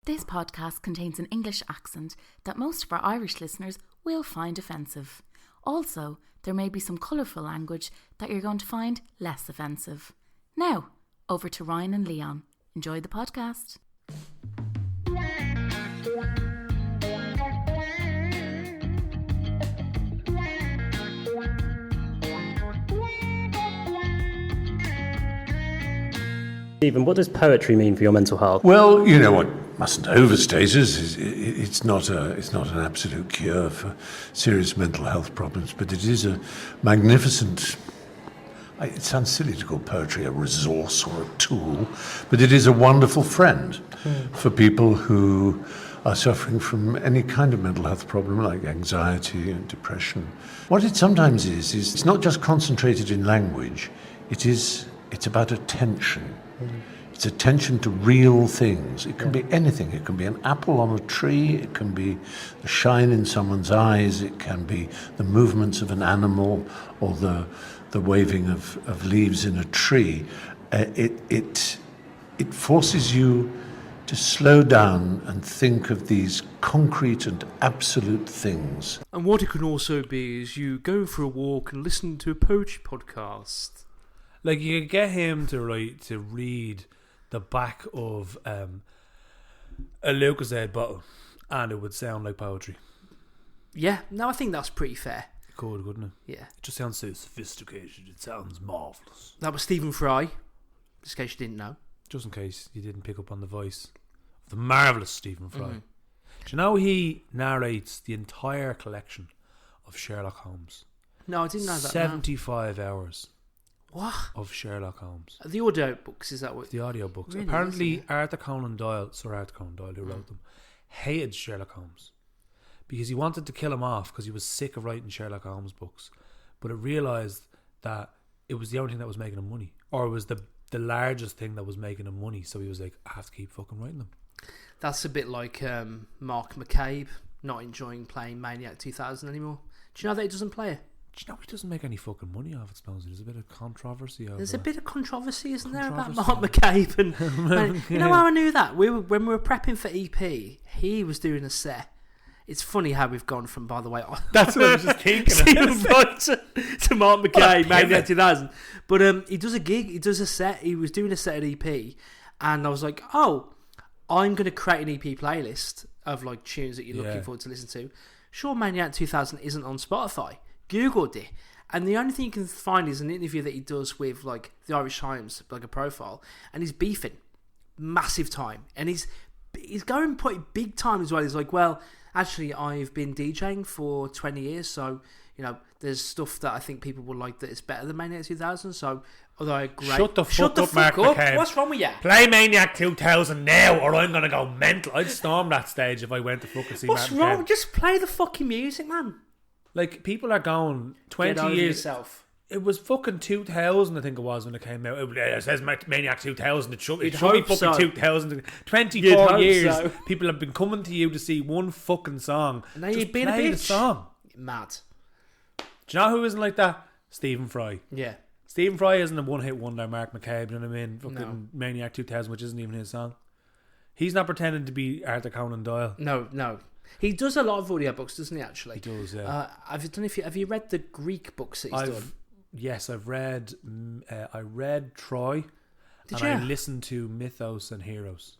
This podcast contains an English accent that most of our Irish listeners will find offensive. Also, there may be some colourful language that you're going to find less offensive. Now, over to Ryan and Leon. Enjoy the podcast. Stephen, what does poetry mean for your mental health? Well, you know what mustn't overstate is it's not an absolute cure for serious mental health problems, but it is a magnificent. It sounds silly to call poetry a resource or a tool, but it is a wonderful friend for people who are suffering from any kind of mental health problem like anxiety and depression. What it sometimes is it's not just concentrated in language. It's about attention. It's attention to real things. It can be anything. It can be an apple on a tree. It can be the shine in someone's eyes. It can be the movements of an animal or the waving of leaves in a tree. It forces you to slow down and think of these concrete and absolute things. And what it can also be is you go for a walk and listen to a poetry podcast. Like, you could get him to read the back of a Lucozade bottle, and it would sound like poetry. Yeah, no, I think that's pretty fair. It could, couldn't it? Yeah. It just sounds so sophisticated. It sounds marvellous. That was Stephen Fry, just in case you didn't know. Just in case you didn't pick up on the voice of the marvellous Stephen Fry. Do you know he narrates the entire collection of Sherlock Holmes? No, I didn't know that. 75 hours. What? Of Sherlock Holmes. The audio books, is that what? The audio books. Really, Apparently, Sir Arthur Conan Doyle, who wrote them, hated Sherlock Holmes because he wanted to kill him off because he was sick of writing Sherlock Holmes books. But it realised that it was the only thing that was making him money, or it was the largest thing that was making him money. So he was like, I have to keep fucking writing them. That's a bit like Mark McCabe not enjoying playing Maniac 2000 anymore. Do you know that he doesn't play it? Do you know he doesn't make any fucking money off it, Snowy? There's a bit of controversy over There's a bit of controversy, isn't there, about Controversy. Mark McCabe? And you know how I knew that? When we were prepping for EP, he was doing a set. It's funny how we've gone from, by the way, That's what I was just thinking. to Mark McCabe, Maniac 2000. But he does a gig, he does a set. He was doing a set at EP, and I was like, oh, I'm going to create an EP playlist of like tunes that you're looking forward to listen to. Sure, Maniac 2000 isn't on Spotify. Googled it, and the only thing you can find is an interview that he does with like the Irish Times, like a profile, and he's beefing massive time, and he's going quite big time as well. He's like, well, actually, I've been DJing for 20 years, so you know, there's stuff that I think people will like that is better than Maniac 2000. So, although I agree, Shut the fuck up, Mark McCabe. What's wrong with you? Play Maniac 2000 now, or I'm gonna go mental. I'd storm that stage if I went to fucking see. What's Mark wrong? McCabe. Just play the fucking music, man. Like, people are going 20 Get over years. yourself. It was fucking 2000, I think it was, when it came out. It says Maniac 2000. It should be hope fucking so. 2000. 24 You'd hope years. so. People have been coming to you to see one fucking song. And now Just you've been a play the bitch. song. Mad. Do you know who isn't like that? Stephen Fry. Yeah. Stephen Fry isn't a one-hit wonder, Mark McCabe, you know what I mean? Fucking No. Maniac 2000, which isn't even his song. He's not pretending to be Arthur Conan Doyle. No. He does a lot of audiobooks, doesn't he, actually? He does, yeah. Have you read the Greek books that he's done? Yes, I've read. I read Troy. Did and you? I listened to Mythos and Heroes.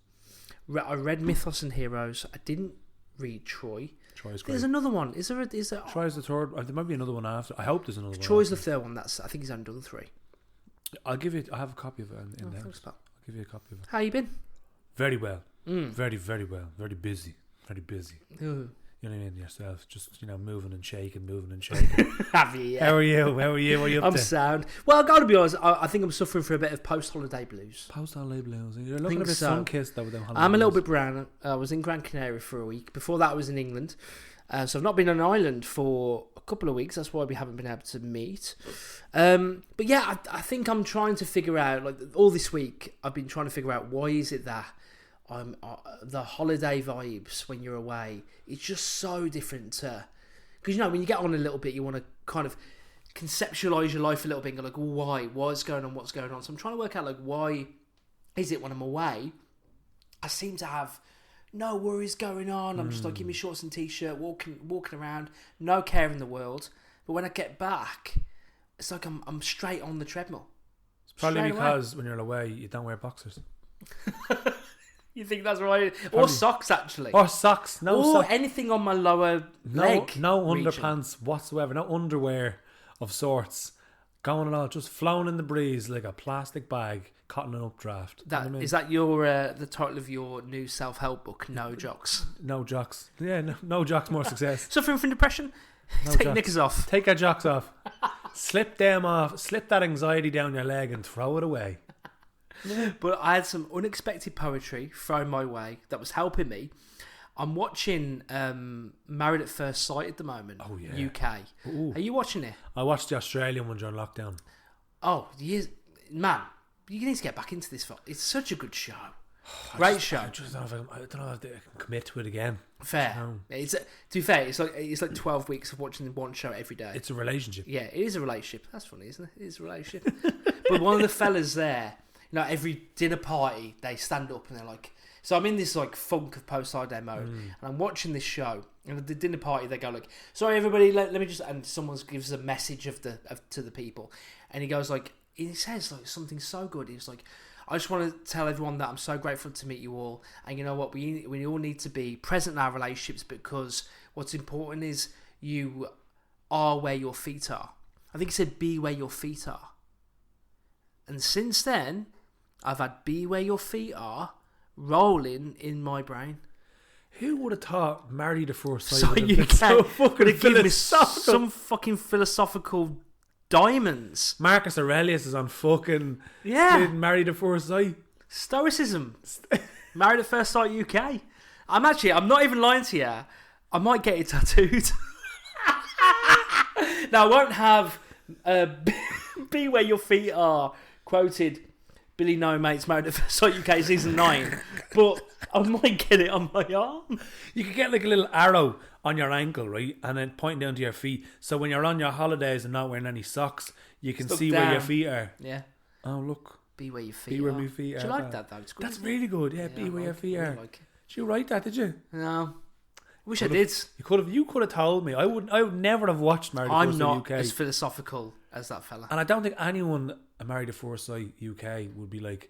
I read Mythos and Heroes. I didn't read Troy. Troy's great. There's another one. Is there? Troy's the third. There might be another one after. I hope there's another one. Troy's the after. third one. I think he's only done 3. I'll give you. I have a copy of it in the house. Thanks, pal. I'll give you a copy of it. How you been? Very well. Very, very well. Very busy. Very busy. Ooh. You know what I mean? Yourself, just moving and shaking. Have you? Yeah. How are you? What are you up I'm to? sound. Well, I've got to be honest. I think I'm suffering for a bit of post-holiday blues. Post-holiday blues. You're looking Think a bit so. sun-kissed though with them holiday I'm a little blues. bit brown. I was in Gran Canaria for a week. Before that, I was in England. So I've not been on an island for a couple of weeks. That's why we haven't been able to meet. But yeah, I think I'm trying to figure out, like, all this week, I've been trying to figure out why is it that the holiday vibes when you're away, it's just so different to... Because, you know, when you get on a little bit, you want to kind of conceptualise your life a little bit and go, like, why? What's going on? What's going on? So I'm trying to work out, like, why is it when I'm away, I seem to have no worries going on. I'm just like, give me shorts and t-shirt, walking around, no care in the world. But when I get back, it's like I'm straight on the treadmill. It's probably because when you're away, you don't wear boxers. You think that's right? Or socks, actually. Or socks. No socks. Anything on my lower leg. No region. Underpants whatsoever. No underwear of sorts. Going at all. Just flown in the breeze like a plastic bag caught in an updraft. Is that your the title of your new self-help book, No Jocks? No jocks. Yeah, no jocks, more success. Suffering from depression? No Take jocks. knickers off. Take your jocks off. Slip them off. Slip that anxiety down your leg and throw it away. But I had some unexpected poetry thrown my way that was helping me. I'm watching Married at First Sight at the moment. Oh, yeah. UK. Ooh. Are you watching it? I watched the Australian one during lockdown. Oh, man, you need to get back into this. It's such a good show. Great show. I don't know if I can commit to it again. Fair. It's to be fair, it's like 12 weeks of watching one show every day. It's a relationship. Yeah, it is a relationship. That's funny, isn't it? It is a relationship. But one of the fellas there, every dinner party they stand up and they're like. So I'm in this like funk of post-holiday mode, and I'm watching this show. And at the dinner party, they go like, "Sorry, everybody, let me just." And someone gives a message to the people, and he goes like, he says like something so good. He's like, "I just want to tell everyone that I'm so grateful to meet you all, and you know what, we all need to be present in our relationships because what's important is you are where your feet are." I think he said, "Be where your feet are." And since then, I've had "Be where your feet are" rolling in my brain. Who would have thought Married at First Sight So would have you been can so fucking give me philosophical? some fucking philosophical diamonds. Marcus Aurelius is on fucking Married at First Sight. Stoicism. Married at First Sight UK. I'm not even lying to you. I might get it tattooed. Now I won't have "Be where your feet are" quoted Billy No Mates Married at First Sight UK season 9, but I might get it on my arm. You could get like a little arrow on your ankle, right, and then pointing down to your feet. So when you're on your holidays and not wearing any socks, you can see where your feet are. Yeah. Oh look. Be where your feet Be where are. my feet are. Do you like that though? It's good. That's really good. Yeah, be where your feet are. Like it. Did you write that? Did you? No. I wish I did. You could have told me. I would never have watched Married at I'm First Sight not UK. as philosophical as that fella. And I don't think anyone at Married at First Sight UK would be like,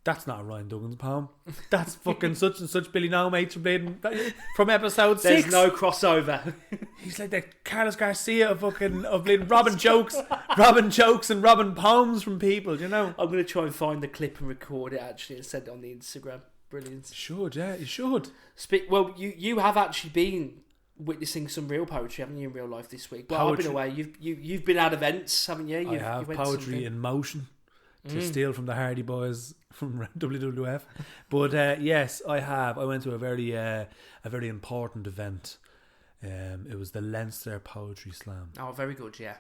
"That's not a Ryan Duggan's poem. That's fucking such and such Billy No Mates from episode 6. There's no crossover. He's like the Carlos Garcia of bleeding robbing jokes and robbing poems from people, you know. I'm going to try and find the clip and record it actually and send it on the Instagram. Brilliant. You should. Well, you have actually been witnessing some real poetry, haven't you, in real life this week? Well, I've been away. You've been at events, haven't you? I have poetry in motion to steal from the Hardy Boys from WWF. But yes, I have. I went to a very important event. It was the Leinster Poetry Slam. Oh, very good, yeah.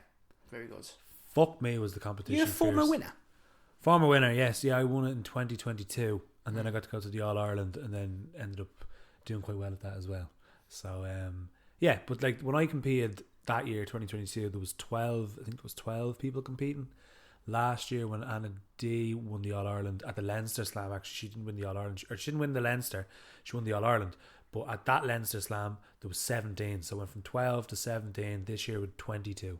Very good. Fuck me was the competition. You're a former winner? Former winner, yes. Yeah, I won it in 2022. And then I got to go to the All-Ireland and then ended up doing quite well at that as well. So, yeah. But like when I competed that year, 2022, there was 12 people competing. Last year when Anna D won the All-Ireland at the Leinster Slam, actually she didn't win the All-Ireland, or she didn't win the Leinster, she won the All-Ireland, but at that Leinster Slam there was 17, so it went from 12 to 17. This year with 22.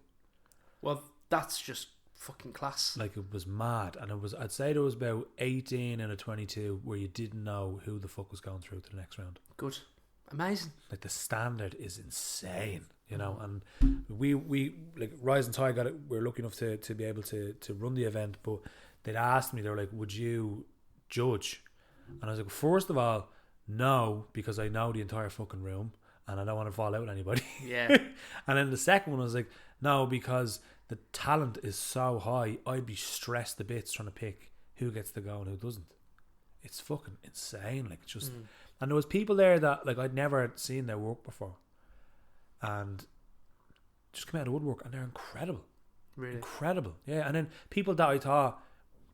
Well, that's just fucking class. Like, it was mad. And I'd say there was about 18 out of 22 where you didn't know who the fuck was going through to the next round. Good. Amazing. Like, the standard is insane, you know. And we like Rise and Tide got it. We were lucky enough to be able to run the event, but they'd asked me, they were like, "Would you judge?" And I was like, first of all, no, because I know the entire fucking room and I don't want to fall out with anybody. Yeah. And then the second one, I was like, no, because the talent is so high, I'd be stressed to bits trying to pick who gets to go and who doesn't. It's fucking insane. Like, just and there was people there that like I'd never seen their work before, and just come out of woodwork, and they're incredible. Really incredible. Yeah. And then people that I thought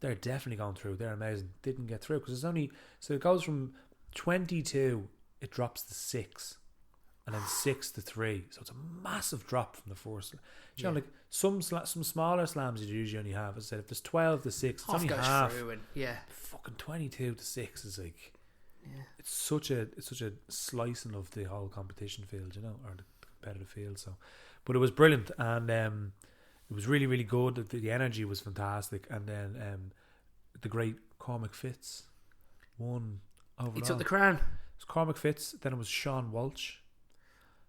they're definitely going through, they're amazing, didn't get through because it's only, so it goes from 22, it drops to 6, and then 6 to 3, so it's a massive drop from the first. You know, like some smaller slams you usually only have, as I said, if there's 12 to 6, it's only half. Through and, yeah, fucking 22 to 6 is like it's such a slicing of the whole competition field, you know, or the competitive field. So, but it was brilliant, and it was really, really good. The energy was fantastic, and then the great Cormac Fitz won overall. He took the crown. It was Cormac Fitz. Then it was Sean Walsh.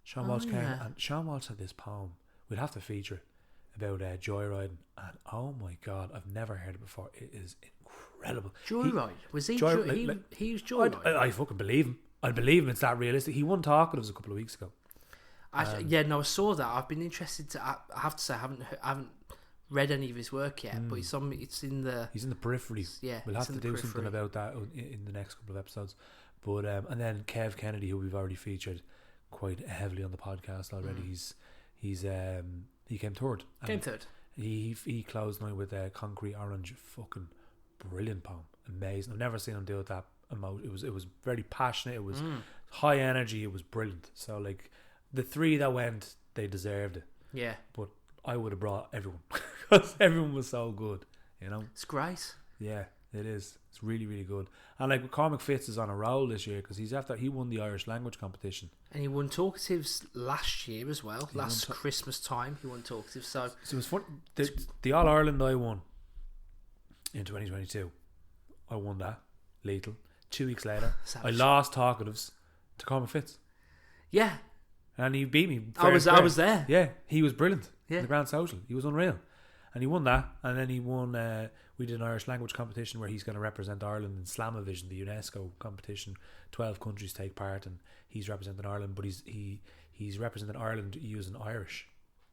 Sean Walsh came, and Sean Walsh had this poem. We'd have to feature it, about joyriding, and oh my god, I've never heard it before. It is incredible. Joyride? Was he? He was joyride. I fucking believe him. I believe him. It's that realistic. He won Talkatives a couple of weeks ago. I saw that. I've been interested to. I have to say, I haven't read any of his work yet, but he's in the periphery. Yeah, we'll have to do something about that in the next couple of episodes. But and then Kev Kennedy, who we've already featured quite heavily on the podcast already. He came third. He closed night with Concrete Orange. Fucking brilliant poem, amazing. I've never seen him do it that emotion. It was very passionate. It was high energy. It was brilliant. So like the three that went, they deserved it. Yeah, but I would have brought everyone because everyone was so good. You know, it's great. Yeah, it is. It's really, really good. And like Cormac Fitz is on a roll this year because he won the Irish language competition, and he won Talkatives last year as well. Last Christmas time, he won Talkatives. So it was fun. The All Ireland I won in 2022. I won that lethal. 2 weeks later, I lost Talkatives to Cormac Fitz. Yeah, and he beat me. I was there. Yeah, he was brilliant. Yeah, in the Grand Social, he was unreal, and he won that. And then he won. We did an Irish language competition where he's going to represent Ireland in Slamavision, the UNESCO competition. 12 countries take part, and he's representing Ireland, but he's representing Ireland using Irish,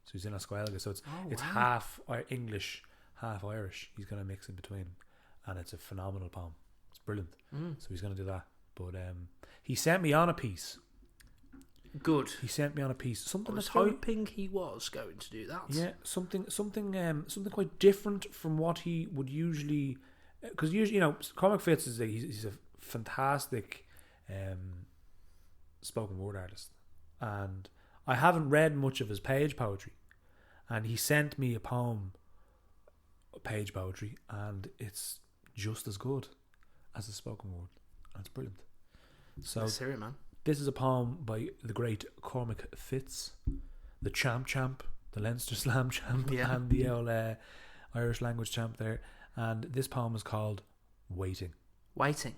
so he's in Oscuelga. So it's half English, half Irish. He's going to mix in between, and it's a phenomenal poem. It's brilliant. So he's going to do that. But he sent me on a piece. Good. He sent me on a piece. Something I was hoping he was going to do that. Yeah, something quite different from what he would usually. Because usually, you know, Cormac Fitz he's a fantastic spoken word artist, and I haven't read much of his page poetry, and he sent me a poem, page poetry, and it's just as good as a spoken word, and it's brilliant. So let's hear it, man. This is a poem by the great Cormac Fitz, the champ, the Leinster Slam champ, and the old Irish language champ there. And this poem is called Waiting. Waiting.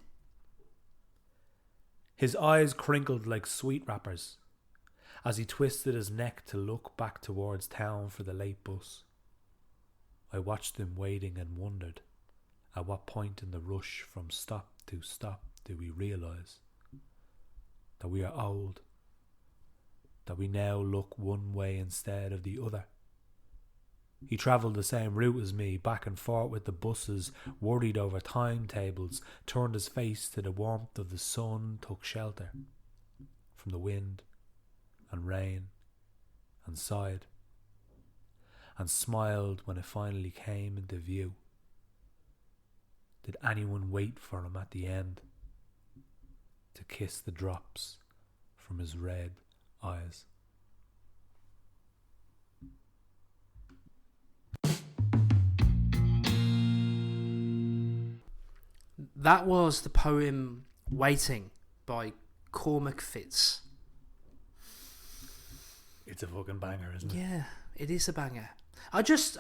His eyes crinkled like sweet wrappers as he twisted his neck to look back towards town for the late bus. I watched him waiting and wondered, at what point in the rush from stop to stop do we realise that we are old, that we now look one way instead of the other. He travelled the same route as me, back and forth with the buses, worried over timetables, turned his face to the warmth of the sun, took shelter from the wind and rain, and sighed, and smiled when it finally came into view. Did anyone wait for him at the end to kiss the drops from his red eyes? That was the poem Waiting by Cormac Fitz. It's a fucking banger, isn't it? Yeah, it is a banger. I just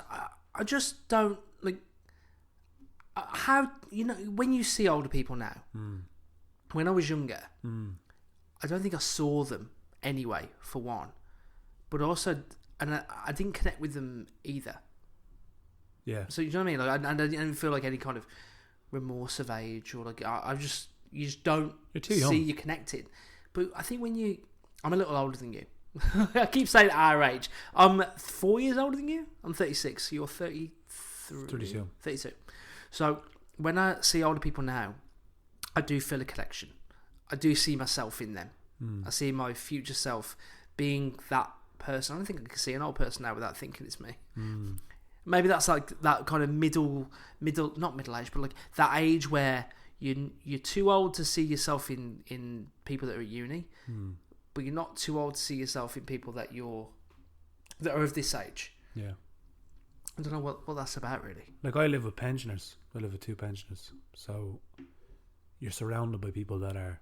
don't like how, you know, when you see older people now. When I was younger, I don't think I saw them anyway, for one. But also, and I didn't connect with them either. Yeah. So you know what I mean? Like, I didn't feel like any kind of remorse of age, or like you just don't see you connected. But I think I'm a little older than you. I keep saying our age. I'm 4 years older than you. I'm 36. You're 33. 32. So when I see older people now, I do feel a connection. I do see myself in them. I see my future self being that person. I don't think I can see an old person now without thinking it's me. Maybe that's like that kind of middle, not middle age, but like that age where you're too old to see yourself in people that are at uni, but you're not too old to see yourself in people that are of this age. Yeah. I don't know what that's about really. Like I live with pensioners. I live with 2 pensioners. So you're surrounded by people that are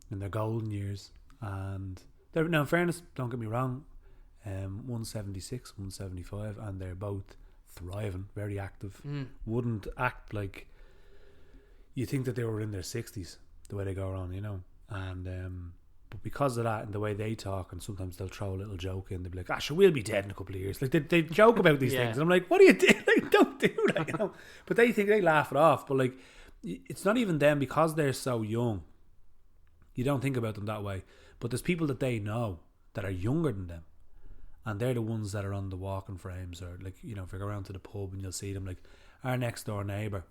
in their golden years, and they're, now in fairness, don't get me wrong, 176, 175, and they're both thriving, very active. Wouldn't act like you think that they were in their 60s the way they go around, you know. And but because of that and the way they talk, and sometimes they'll throw a little joke in, they'll be like, sure, we'll be dead in a couple of years. Like they joke about these things, and I'm like, what do you do? Like, don't do that, you know. But they think, they laugh it off. But like, it's not even them, because they're so young. You don't think about them that way. But there's people that they know that are younger than them, and they're the ones that are on the walking frames, or like, you know, if you go around to the pub and you'll see them, like our next door neighbour,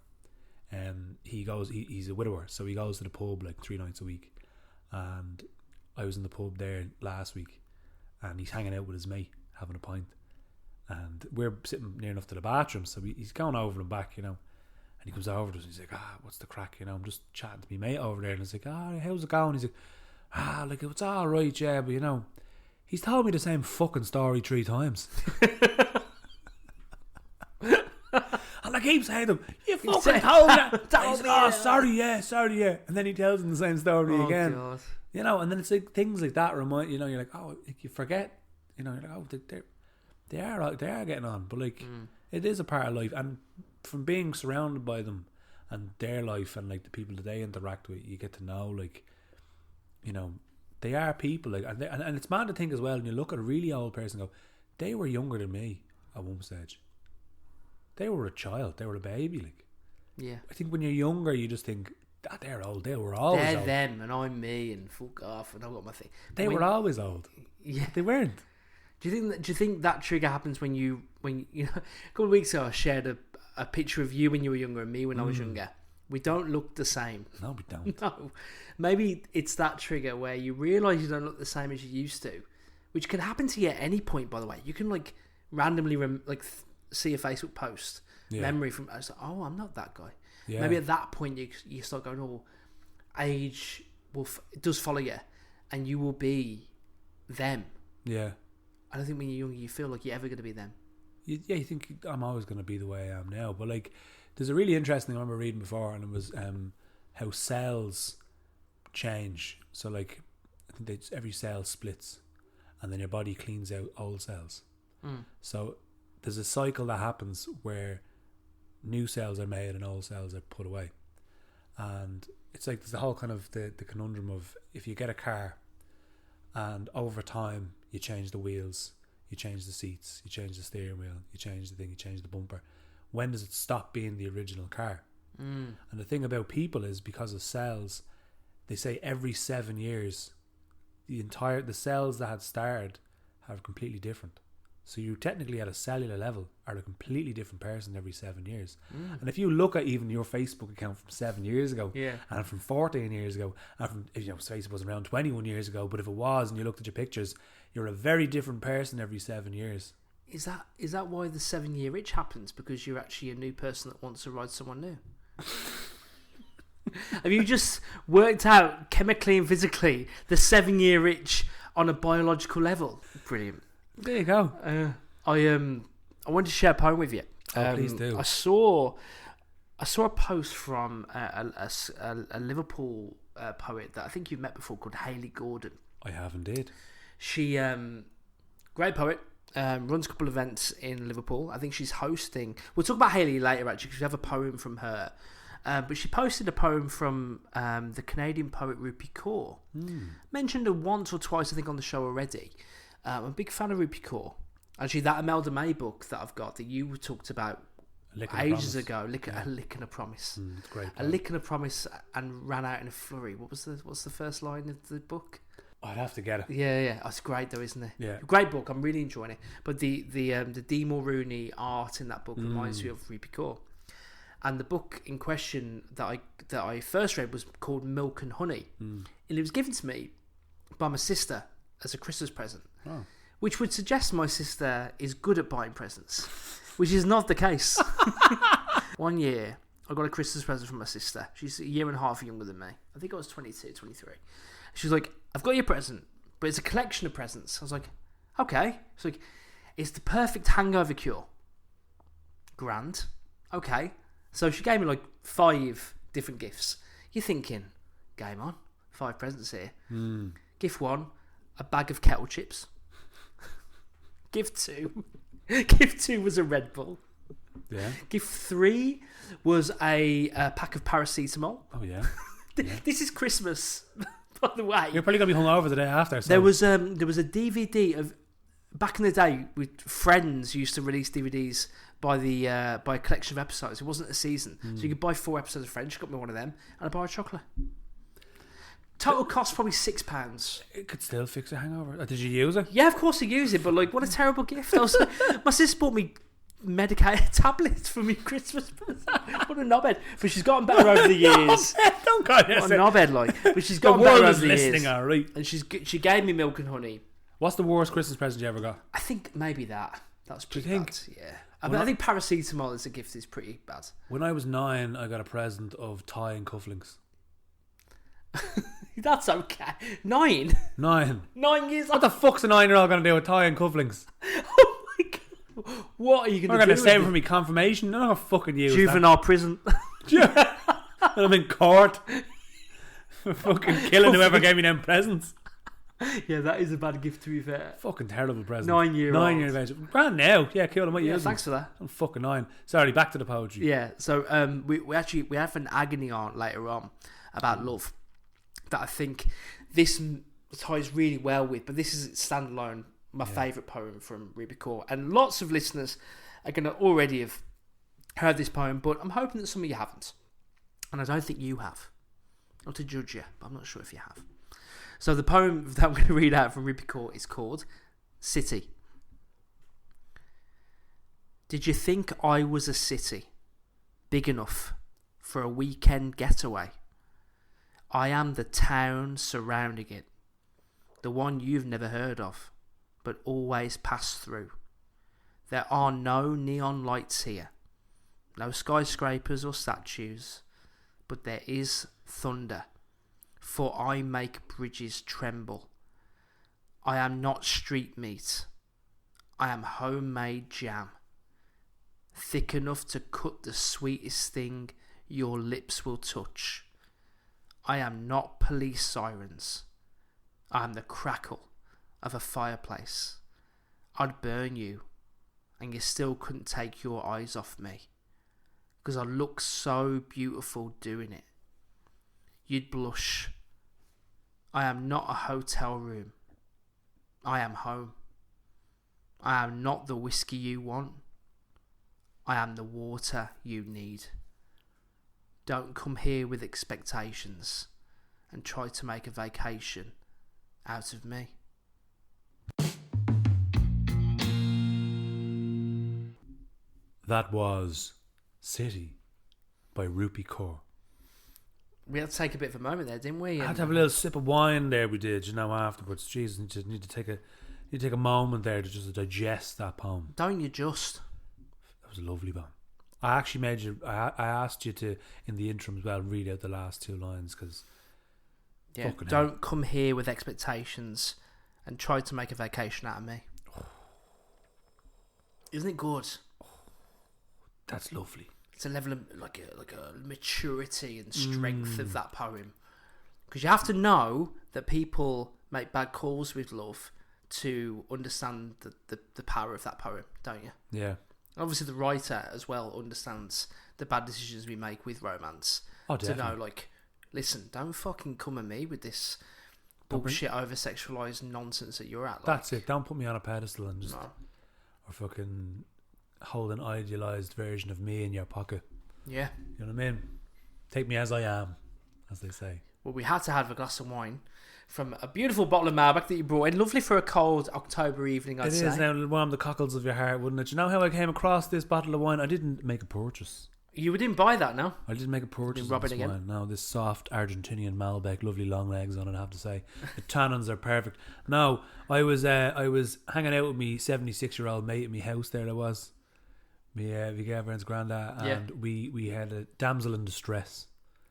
he's a widower, so he goes to the pub like 3 nights a week. And I was in the pub there last week, and he's hanging out with his mate having a pint, and we're sitting near enough to the bathroom, so he's going over and back, you know. And he comes over to us and he's like, what's the crack, you know? I'm just chatting to my mate over there, and he's like, how's it going? He's like, like, it's all right, yeah, but you know, he's told me the same fucking story 3 times. And I keep saying to him, you fucking told me that. Sorry, yeah. And then he tells him the same story again. God. You know, and then it's like things like that remind, you know, you're like, you forget, you know, you're like, they are getting on. But like, it is a part of life. And from being surrounded by them and their life and like the people that they interact with, you get to know, like, you know, they are people. Like, and it's mad to think as well, when you look at a really old person and go, they were younger than me at one stage. They were a child. They were a baby. Like, yeah. I think when you're younger, you just think, they're old. They were always old. They're them, and I'm me, and fuck off, and I've got my thing. They were always old. Yeah, they weren't. Do you think that trigger happens when you know? A couple of weeks ago, I shared a picture of you when you were younger and me when I was younger. We don't look the same. No, we don't. No, maybe it's that trigger where you realise you don't look the same as you used to, which can happen to you at any point. By the way, you can like randomly see a Facebook post, memory from, I was like, I'm not that guy. Yeah. Maybe at that point you start going, age it does follow you, and you will be them. Yeah. I don't think when you're younger you feel like you're ever going to be them. You think I'm always going to be the way I am now. But like, there's a really interesting thing I remember reading before, and it was how cells change. So like, I think every cell splits, and then your body cleans out old cells. So there's a cycle that happens where new cells are made and old cells are put away. And it's like there's the whole kind of the conundrum of, if you get a car and over time you change the wheels, you change the seats, you change the steering wheel, you change the thing, you change the bumper, when does it stop being the original car? And the thing about people is, because of cells, they say every 7 years the cells that had started are completely different. So you technically, at a cellular level, are a completely different person every 7 years. And if you look at even your Facebook account from 7 years ago, and from 14 years ago, and from, you know, Facebook was around 21 years ago, but if it was and you looked at your pictures, you're a very different person every 7 years. Is that why the 7-year itch happens? Because you're actually a new person that wants to ride someone new? Have you just worked out chemically and physically the 7-year itch on a biological level? Brilliant. There you go. I wanted to share a poem with you. Please do. I saw a post from a Liverpool poet that I think you've met before, called Hayley Gordon. I have indeed. She great poet. Runs a couple of events in Liverpool. I think she's hosting. We'll talk about Hayley later, actually, because we have a poem from her. But she posted a poem from the Canadian poet Rupi Kaur. Mentioned her once or twice, I think, on the show already. I'm a big fan of Rupi Kaur. Actually, that Imelda May book that I've got that you talked about ages ago, A Lick and a Promise. It's great. A Lick and a Promise and ran out in a flurry. What's the first line of the book? I'd have to get it. Yeah. Oh, it's great though, isn't it? Yeah. Great book. I'm really enjoying it. But the Dee Mulrooney art in that book reminds me of Rupi Kaur. And the book in question that I first read was called Milk and Honey. And it was given to me by my sister as a Christmas present. Oh. Which would suggest my sister is good at buying presents, which is not the case. One year, I got a Christmas present from my sister. She's a year and a half younger than me. I think I was 22, 23. She was like, I've got your present, but it's a collection of presents. I was like, okay. She's like, it's the perfect hangover cure. Grand. Okay. So she gave me like 5 different gifts. You're thinking, game on, 5 presents here. Gift 1, a bag of kettle chips. Gift 2 was a Red Bull. Yeah. Gift 3 was a pack of paracetamol. Oh yeah. This is Christmas, by the way. You're probably gonna be hungover the day after. So. There was a DVD of back in the day. With Friends used to release DVDs by a collection of episodes. It wasn't a season, so you could buy 4 episodes of Friends. She got me one of them and a bar of chocolate. Total cost probably £6. It could still fix a hangover. Did you use it? Yeah, of course I use it, but like, what a terrible gift! My sister bought me medicated tablets for me Christmas present. What a knobhead! But she's gotten better over the years. Don't go What a knobhead, like. But she's The gotten world better is over the years. listening, all right. And she gave me milk and honey. What's the worst Christmas present you ever got? I think maybe that. That's pretty think? bad. Yeah. I think paracetamol as a gift is pretty bad. When I was 9, I got a present of tie and cufflinks. That's okay. 9? 9. 9 years What old? the fuck's a 9-year-old going to do with tie and cufflinks? Oh my god. What are you I'm going to going do? to save it with for me confirmation. I'm not going to fucking use juvenile prison? that. I'm in court. For fucking killing whoever gave me them presents. Yeah, that is a bad gift to be fair. Fucking terrible present. 9-year-old. 9 year age. Brand new. Yeah, cool. I might Yeah, use thanks them. for that. I'm fucking 9. Sorry, back to the poetry. Yeah, so we have an agony on later on about love that I think this ties really well with, but this is standalone, my favourite poem from Rupi Kaur. And lots of listeners are going to already have heard this poem, but I'm hoping that some of you haven't. And I don't think you have. Not to judge you, but I'm not sure if you have. So the poem that I'm going to read out from Rupi Kaur is called City. Did you think I was a city big enough for a weekend getaway? I am the town surrounding it, the one you've never heard of, but always pass through. There are no neon lights here, no skyscrapers or statues, but there is thunder, for I make bridges tremble. I am not street meat, I am homemade jam, thick enough to cut the sweetest thing your lips will touch. I am not police sirens, I am the crackle of a fireplace. I'd burn you, and you still couldn't take your eyes off me, because I look so beautiful doing it. You'd blush. I am not a hotel room, I am home. I am not the whiskey you want, I am the water you need. Don't come here with expectations and try to make a vacation out of me. That was City by Rupi Kaur. We had to take a bit of a moment there, didn't we? I had to have a little sip of wine there. We did, afterwards. Jesus, you just need to take a moment there to just digest that poem. Don't you just? That was a lovely poem. I actually made you. I asked you to, in the interim as well, read out the last 2 lines because. Yeah. Don't come here with expectations and try to make a vacation out of me. Isn't it good? That's lovely. It's a level of like a maturity and strength of that poem, because you have to know that people make bad calls with love to understand the power of that poem, don't you? Yeah. Obviously, the writer as well understands the bad decisions we make with romance. Oh, to definitely. know, like, listen, don't fucking come at me with this bullshit over sexualized nonsense that you're at. Like, That's it. Don't put me on a pedestal and just no. or fucking hold an idealized version of me in your pocket. Yeah. You know what I mean? Take me as I am, as they say. Well, we had to have a glass of wine from a beautiful bottle of malbec that you brought in. Lovely for a cold October evening, I'd say. It is now warm the cockles of your heart, wouldn't it? You know how I came across this bottle of wine? I didn't make a purchase. You didn't buy that, no? I didn't make a purchase rub of it this again? wine. No, this soft Argentinian Malbec, lovely long legs on it, I have to say. The tannins are perfect. No, I was hanging out with me 76-year-old mate at my house there. I was. My girlfriend's granddad, and we had a damsel in distress.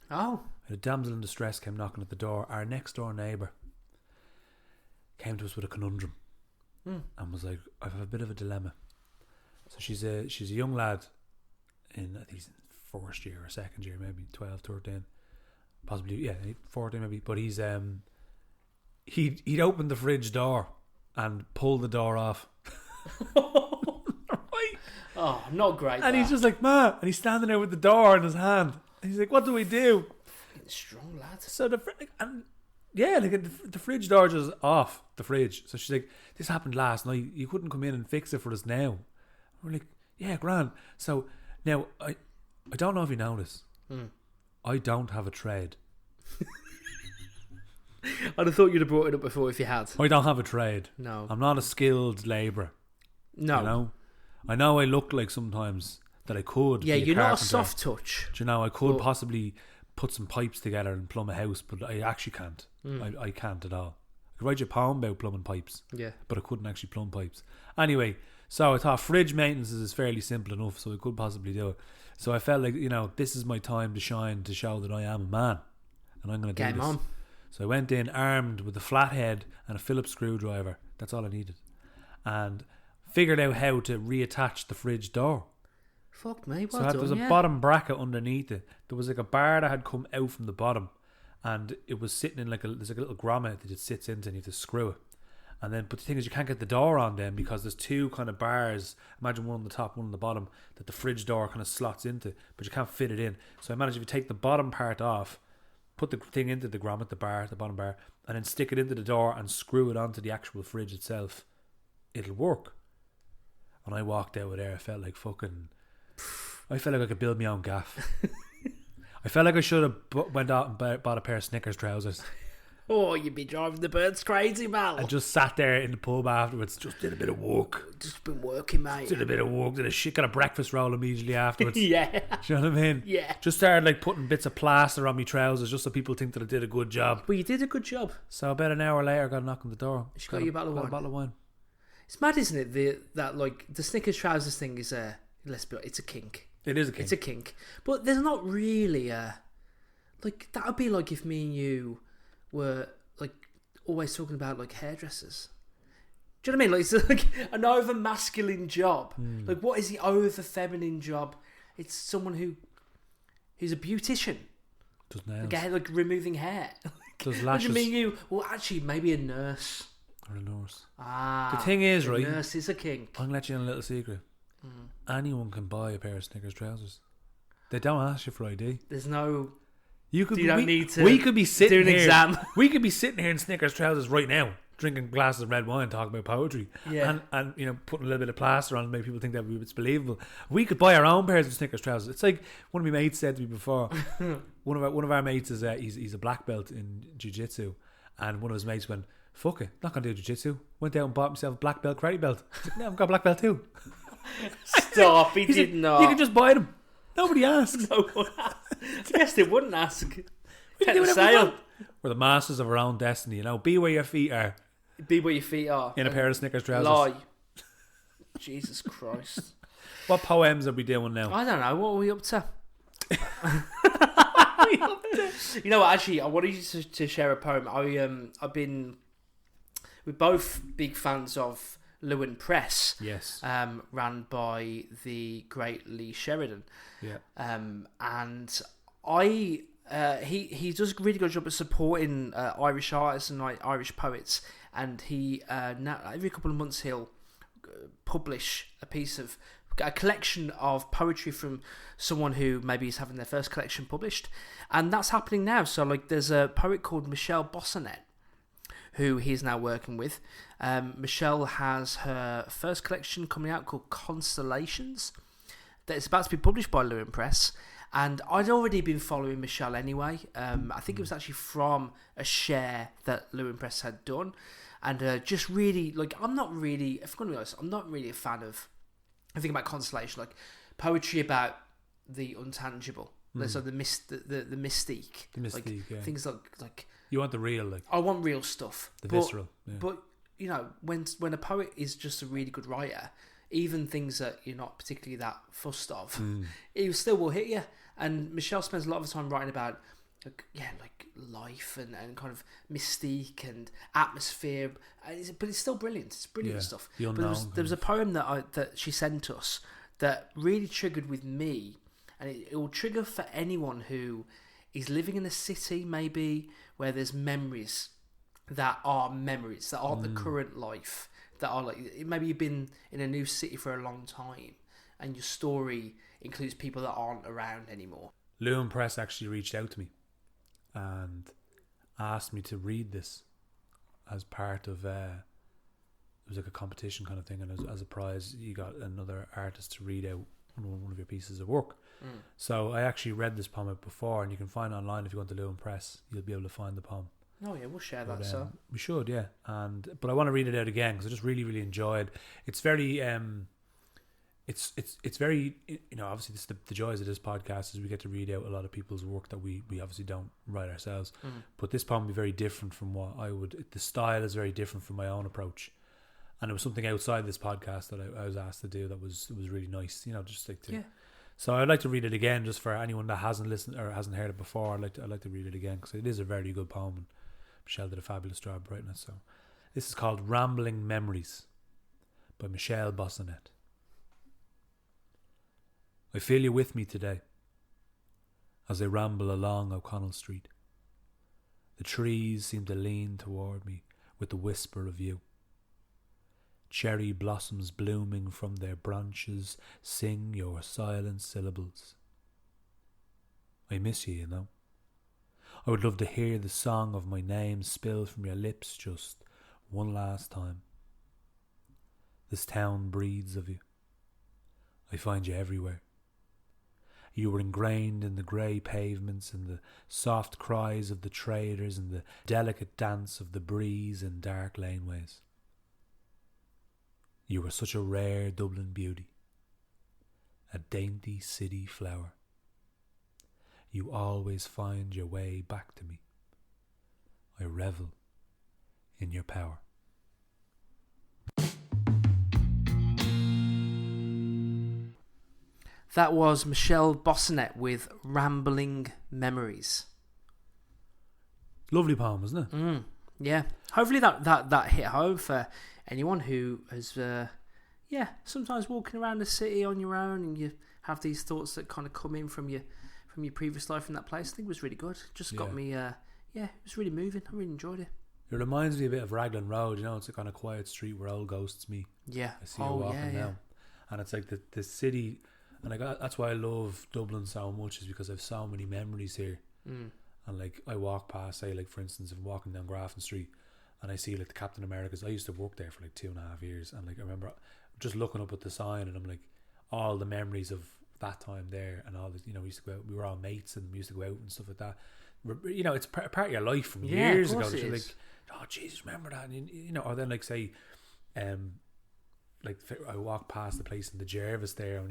Oh. A damsel in distress came knocking at the door. Our next door neighbour came to us with a conundrum and was like, I have a bit of a dilemma. So she's a young lad in, I think he's in first year or second year, maybe 12, 13. possibly 14 maybe. But he'd opened the fridge door and pulled the door off. Right? Oh, not great. And he's just like, "Ma," and he's standing there with the door in his hand. And he's like, "What do we do?" Strong lad. So the fridge door just off the fridge. So she's like, "This happened last night. You couldn't come in and fix it for us now." We're like, "Yeah, grand." So now I don't know if you know this. I don't have a trade. I'd have thought you'd have brought it up before if you had. I don't have a trade. No. I'm not a skilled labourer. No. You know? I know I look like sometimes that I could. Yeah, be a you're not a carpenter. soft touch. Do you know, I could possibly put some pipes together and plumb a house, but I actually can't. I can't at all. I could write you a poem about plumbing pipes. Yeah. But I couldn't actually plumb pipes. Anyway, so I thought fridge maintenance is fairly simple enough, so I could possibly do it. So I felt like, this is my time to shine, to show that I am a man. And I'm going to do Game this. on. So I went in armed with a flathead and a Phillips screwdriver. That's all I needed. And figured out how to reattach the fridge door. Fuck me, well So done, there's a bottom bracket underneath it. There was like a bar that had come out from the bottom, and it was sitting in there's like a little grommet that it sits into, and you have to screw it. And then, but the thing is, you can't get the door on them because there's two kind of bars. Imagine one on the top, one on the bottom, that the fridge door kind of slots into, but you can't fit it in. So I managed, if you take the bottom part off, put the thing into the grommet, the bottom bar, and then stick it into the door and screw it onto the actual fridge itself, it'll work. And I walked out of there, I felt like I could build my own gaff. I felt like I should have went out and bought a pair of Snickers trousers. Oh, you'd be driving the birds crazy, Mal. I just sat there in the pub afterwards, just did a bit of work. Just been working, mate. Got a breakfast roll immediately afterwards. Yeah. Do you know what I mean? Yeah. Just started like putting bits of plaster on my trousers just so people think that I did a good job. Well, you did a good job. So about an hour later, I got a knock on the door. She got you a bottle of wine. It's mad, isn't it? The Snickers trousers thing is let's be honest, it's a kink. It is a kink. It's a kink. But there's not really that would be like if me and you were like always talking about like hairdressers. Do you know what I mean? Like it's like an over masculine job. Like what is the over feminine job? It's someone who's a beautician. Does nails. Like removing hair. Does lashes. What do you mean you? Well, actually, maybe a nurse. Or a nurse. Ah. The thing is, right? Nurse is a kink. I'm going to let you in a little secret. Anyone can buy a pair of Snickers trousers. They don't ask you for ID. There's no. You could. You don't need to. We could be sitting do an here. exam. We could be sitting here in Snickers trousers right now, drinking glasses of red wine, talking about poetry, Yeah. and putting a little bit of plaster on to make people think that it's believable. We could buy our own pairs of Snickers trousers. It's like one of my mates said to me before. one of our mates is he's a black belt in jiu-jitsu, and one of his mates went, "Fuck it, not gonna do jiu-jitsu." Went out and bought himself a black belt karate belt. He's like, "No, I've got a black belt too." Stop! He He's did like, not. You can just buy them. Nobody asks. No one asked. Yes, they wouldn't ask. We can Take do the whatever we sale. want. We're the masters of our own destiny. Be where your feet are. Be where your feet are. In a pair of Snickers trousers. Lie. Jesus Christ. What poems are we doing now? I don't know. What are we up to? You know what? Actually, I wanted you to share a poem. We're both big fans of Luain Press. Yes. Ran by the great Lee Sheridan. Yeah. And he does a really good job at supporting Irish artists and like Irish poets. And he now every couple of months he'll publish a collection of poetry from someone who maybe is having their first collection published, and that's happening now. So like there's a poet called Michelle Bosonnett who he's now working with. Michelle has her first collection coming out called Constellations that is about to be published by Luain Press, and I'd already been following Michelle anyway. I think it was actually from a share that Luain Press had done, and just really like if I'm going to be honest, I'm not really a fan of I think about constellation, like poetry about the untangible, so the mystique, The mystique, like, yeah. Things like You want the real, like I want real stuff, visceral. Yeah. But when a poet is just a really good writer, even things that you're not particularly that fussed of, it still will hit you. And Michelle spends a lot of time writing about like life and kind of mystique and atmosphere, but it's still brilliant. It's brilliant stuff. The But there was a poem that she sent us that really triggered with me, and it will trigger for anyone who he's living in a city maybe where there's memories that aren't the current life, that are like, maybe you've been in a new city for a long time and your story includes people that aren't around anymore. Luain Press actually reached out to me and asked me to read this as part of it was like a competition kind of thing, and as a prize you got another artist to read out one of your pieces of work. So I actually read this poem out before, and you can find it online. If you go to Luain Press, you'll be able to find the poem. Oh yeah, we'll share that. So we should, yeah. But I want to read it out again because I just really, really enjoyed. It's very it's very, you know, obviously this is the joys of this podcast is we get to read out a lot of people's work that we obviously don't write ourselves. But this poem will be very different from what I would. The style is very different from my own approach, and it was something outside this podcast that I was asked to do that was really nice. You know, just like to. Yeah. So I'd like to read it again, just for anyone that hasn't listened or hasn't heard it before. I'd like to read it again because it is a very good poem, and Michelle did a fabulous job writing it. So this is called "Rambling Memories" by Michelle Bosonnett. I feel you with me today as I ramble along O'Connell Street. The trees seem to lean toward me with the whisper of you. Cherry blossoms blooming from their branches sing your silent syllables. I miss you, you know. I would love to hear the song of my name spill from your lips just one last time. This town breathes of you. I find you everywhere. You were ingrained in the grey pavements and the soft cries of the traders and the delicate dance of the breeze in dark laneways. You were such a rare Dublin beauty, a dainty city flower. You always find your way back to me. I revel in your power. That was Michelle Bosonnett with Rambling Memories. Lovely poem, isn't it? Yeah. Hopefully that hit home for anyone who has, sometimes walking around the city on your own and you have these thoughts that kind of come in from your previous life in that place. I think it was really good. Just got me, it was really moving. I really enjoyed it. It reminds me a bit of Raglan Road, you know, it's a kind of quiet street where old ghosts meet. Yeah. I see you walking now. And it's like the city... And that's why I love Dublin so much, is because I have so many memories here. And like I walk past, say, like for instance, if I'm walking down Grafton Street and I see like the Captain America's, I used to work there for like 2.5 years, and like I remember just looking up at the sign and I'm like, all the memories of that time there, and all the, you know, we used to go out, we were all mates and we used to go out and stuff like that. You know, it's part of your life from years ago. You're like, oh Jesus, remember that? And, you know, or then like say, like I walked past the place in the Jervis there on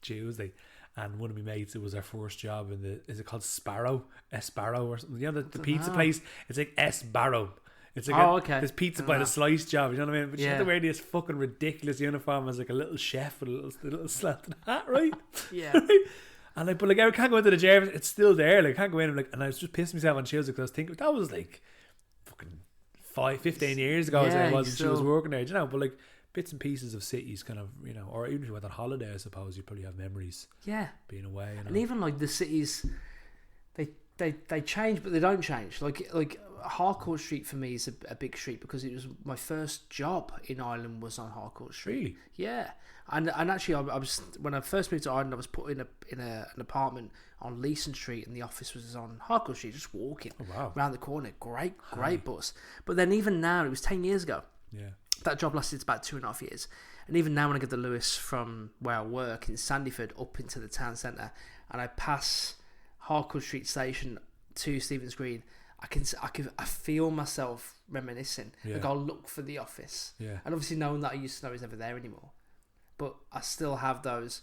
Tuesday, and one of my mates, it was our first job in is it called Sparrow or something, you know, the pizza place, it's like Sparrow. It's like this pizza by the slice job, you know what I mean? But you have to wear this fucking ridiculous uniform as like a little chef with a little slanted hat, right? Yeah. Right? And like, but like I can't go into the Jervis, it's still there, like I can't go in, and like, and I was just pissing myself on Tuesday because I was thinking that was like fucking 15 years ago as I was, and she was working there, you know. But like bits and pieces of cities, kind of, you know, or even if you went on holiday, I suppose you probably have memories. Yeah, being away, you know? And even like the cities, they change, but they don't change. Like Harcourt Street for me is a big street because it was my first job in Ireland was on Harcourt Street. Really? Yeah, and actually I was, when I first moved to Ireland, I was put in an apartment on Leeson Street, and the office was on Harcourt Street, just walking around the corner. Great bus. But then even now, it was 10 years ago. Yeah. That job lasted about 2.5 years. And even now when I get the Lewis from where I work in Sandyford up into the town centre, and I pass Harcourt Street Station to Stephen's Green, I feel myself reminiscing. Yeah. Like I'll look for the office. Yeah. And obviously knowing that I used to know is never there anymore. But I still have those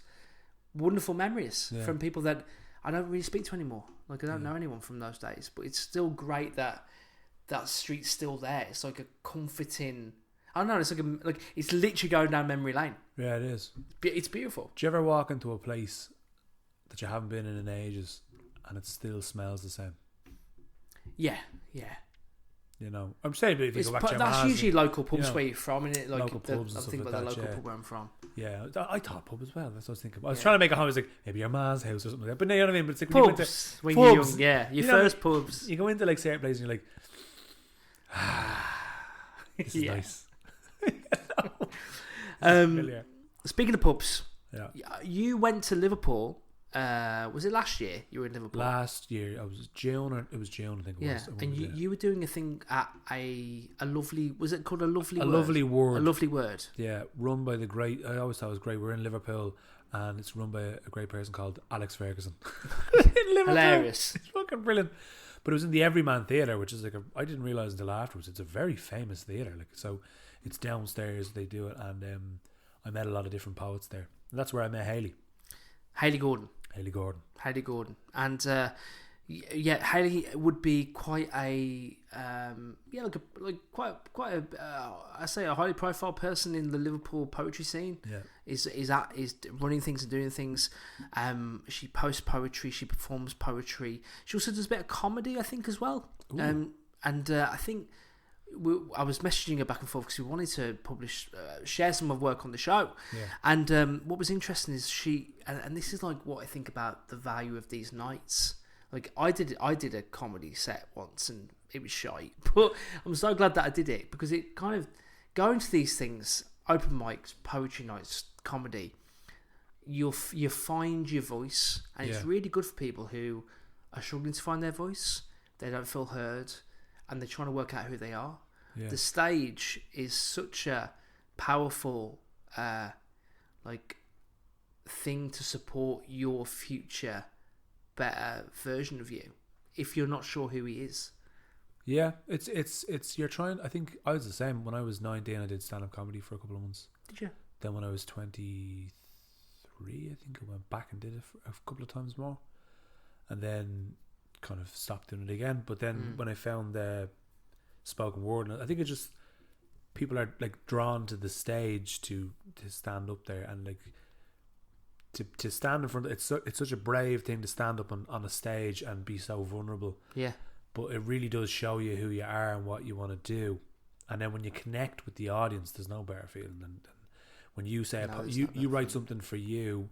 wonderful memories from people that I don't really speak to anymore. Like I don't know anyone from those days. But it's still great that that street's still there. It's like a comforting... I don't know, it's like it's literally going down memory lane. Yeah, it is. It's beautiful. Do you ever walk into a place that you haven't been in ages and it still smells the same? Yeah. You know, I'm saying, but if you go back to that's usually local pubs, you know, where you're from, and it like local pubs I think about the local pub where I'm from. Yeah, I thought pub as well. That's what I was thinking. I was trying to make a home. I was like, maybe your ma's house or something like that. But no, you know what I mean? But it's like Pubs. When you're young, yeah. Your first pubs. You go into like certain places and you're like, this is nice. Speaking of pubs, yeah. You went to Liverpool. Was it last year? You were in Liverpool. Last year, it was June. I think it was. And you were doing a thing at a lovely. Was it called a lovely? Lovely word. A lovely word. Yeah, run by the great. I always thought it was great. We're in Liverpool, and it's run by a great person called Alex Ferguson. Hilarious. It's fucking brilliant. But it was in the Everyman Theatre, which is like I didn't realise until afterwards. It's a very famous theatre. Like, so, it's downstairs. They do it, and I met a lot of different poets there. And that's where I met Hayley Gordon. And Hayley would be quite a quite a I say a highly profile person in the Liverpool poetry scene. Yeah, is running things and doing things. She posts poetry, she performs poetry. She also does a bit of comedy, I think, as well. I think I was messaging her back and forth because we wanted to share some of work on the show. Yeah. And what was interesting is and this is like what I think about the value of these nights. Like I did a comedy set once and it was shite, but I'm so glad that I did it because it kind of going to these things, open mics, poetry nights, comedy. You find your voice, and it's really good for people who are struggling to find their voice. They don't feel heard. And they're trying to work out who they are. Yeah. The stage is such a powerful thing to support your future better version of you if you're not sure who he is. Yeah, it's you're trying. I think I was the same when I was 19. I did stand-up comedy for a couple of months. Did you? Then when I was 23, I think I went back and did it for a couple of times more, and then kind of stopped doing it again. But then when I found the spoken word, I think it's just people are like drawn to the stage to stand up there and like to stand in front. It's such a brave thing to stand up on a stage and be so vulnerable. Yeah. But it really does show you who you are and what you want to do. And then when you connect with the audience, there's no better feeling than when you say you write something for you.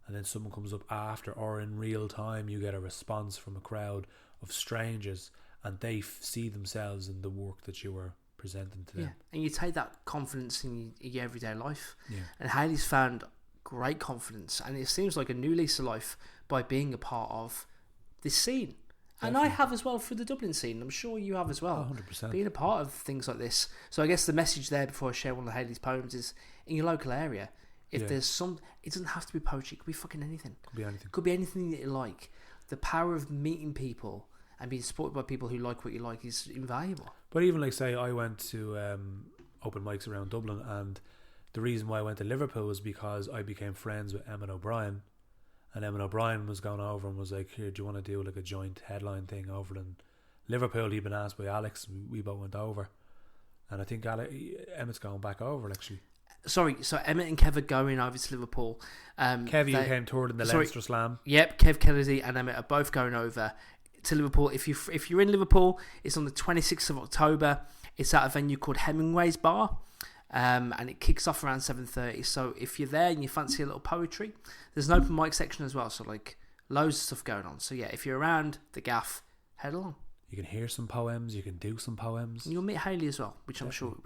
And then someone comes up after or in real time, you get a response from a crowd of strangers and they see themselves in the work that you were presenting to them. Yeah, and you take that confidence in your everyday life. Yeah. And Hayley's found great confidence, and it seems like a new lease of life by being a part of this scene. Definitely. And I have as well for the Dublin scene. I'm sure you have as well. 100%. Being a part of things like this. So I guess the message there before I share one of Hayley's poems is in your local area. If there's some, it doesn't have to be poetry. It could be fucking anything. Could be anything that you like. The power of meeting people and being supported by people who like what you like is invaluable. But even like say I went to open mics around Dublin, and the reason why I went to Liverpool was because I became friends with Emmett O'Brien, and Emmett O'Brien was going over and was like, "Here, do you want to do like a joint headline thing over in Liverpool?" He'd been asked by Alex. We both went over, and I think Emmett's going back over actually. Sorry, so Emmett and Kev are going over to Liverpool. Kev, you came toured in the Leinster Slam. Yep, Kev Kennedy and Emmett are both going over to Liverpool. If you're in Liverpool, it's on the 26th of October. It's at a venue called Hemingway's Bar, and it kicks off around 7:30. So if you're there and you fancy a little poetry, there's an open mic section as well. So like loads of stuff going on. So yeah, if you're around the gaff, head along. You can hear some poems. You can do some poems. And you'll meet Hayley as well, which I'm sure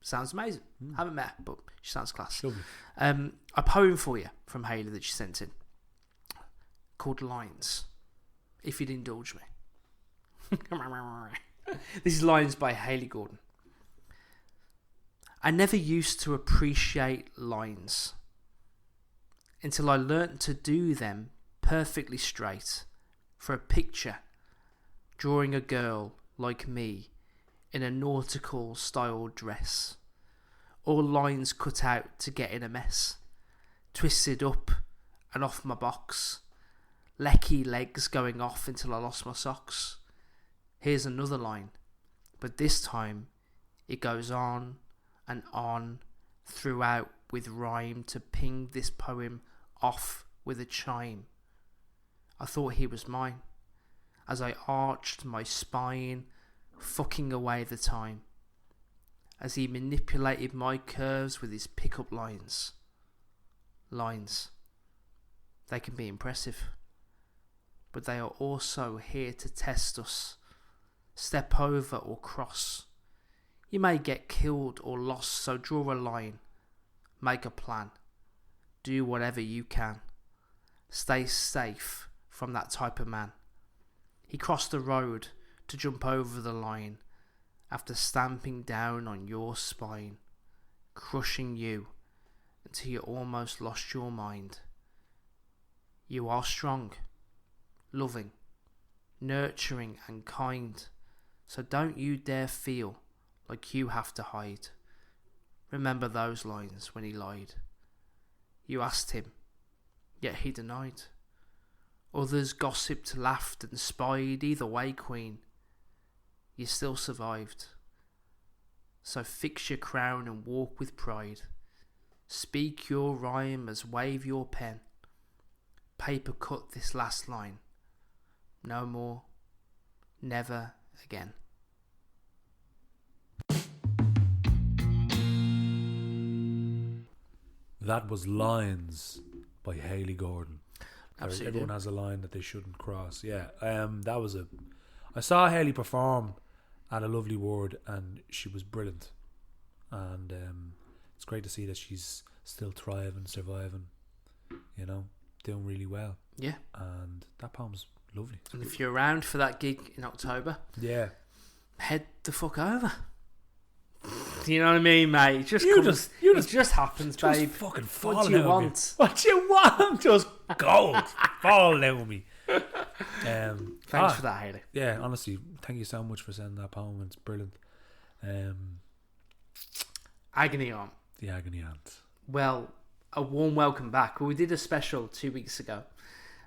sounds amazing. Haven't met her, but she sounds class. A poem for you from Hayley that she sent in called Lines, if you'd indulge me. This is Lines by Hayley Gordon. I never used to appreciate lines until I learnt to do them perfectly straight for a picture drawing a girl like me in a nautical style dress, all lines cut out to get in a mess, twisted up and off my box, lecky legs going off until I lost my socks. Here's another line, but this time it goes on and on throughout with rhyme to ping this poem off with a chime. I thought he was mine as I arched my spine, fucking away the time, as he manipulated my curves with his pickup lines. Lines. They can be impressive, but they are also here to test us. Step over or cross. You may get killed or lost, so draw a line. Make a plan. Do whatever you can. Stay safe from that type of man. He crossed the road to jump over the line after stamping down on your spine, crushing you until you almost lost your mind. You are strong, loving, nurturing and kind, so don't you dare feel like you have to hide. Remember those lines when he lied. You asked him, yet he denied. Others gossiped, laughed and spied. Either way, Queen, you still survived. So fix your crown and walk with pride. Speak your rhyme as wave your pen. Paper cut this last line. No more, never again. That was Lines by Hayley Gordon. Absolutely. Everyone has a line that they shouldn't cross. Yeah, that was a. I saw Hayley perform at a Lovely Word, and she was brilliant. And it's great to see that she's still thriving, surviving. You know, doing really well. Yeah. And that poem's lovely. And if you're around for that gig in October, Yeah. head the fuck over. You know what I mean, mate? It just You comes, just- it just happens, Just babe. fucking What falling do you out of me. want? What you want? Just gold falling out of me. Thanks for that, Hayley. Yeah, honestly, thank you so much for sending that poem. It's brilliant. Agony Aunt. The Agony Aunt. Well, a warm welcome back. Well, we did a special 2 weeks ago,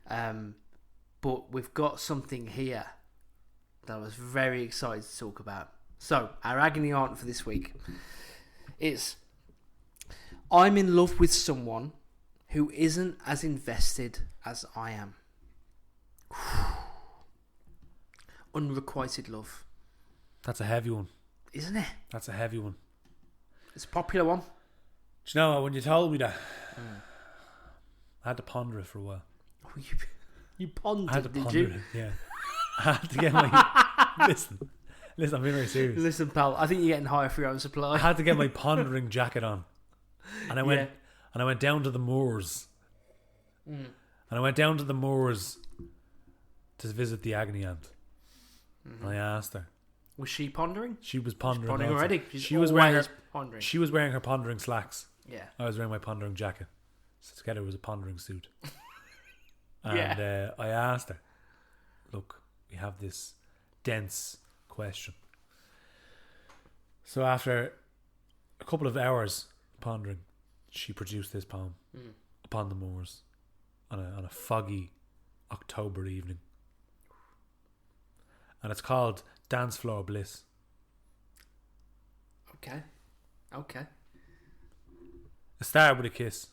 but we've got something here that I was very excited to talk about. So, our Agony Aunt for this week is: I'm in love with someone who isn't as invested as I am. Unrequited love. That's a heavy one. Isn't it? That's a heavy one. It's a popular one. Do you know, when you told me that, I had to ponder it for a while. Oh, you pondered, I had to did ponder you? it, yeah. I had to get my... Listen, I'm being very serious. Listen, pal, I think you're getting higher for your own supply. I had to get my pondering jacket on. And I went Yeah. and I went down to the moors. And I went down to the moors to visit the Agony Aunt. And I asked her. Was she pondering? She was pondering. Pondering also. already. She was wearing her, always pondering. she was wearing her pondering slacks. Yeah. I was wearing my pondering jacket. So together it was a pondering suit. Yeah. And I asked her, look, we have this dense question. So after a couple of hours pondering, she produced this poem upon the moors on a foggy October evening. And it's called Dance Floor Bliss. Okay. It started with a kiss.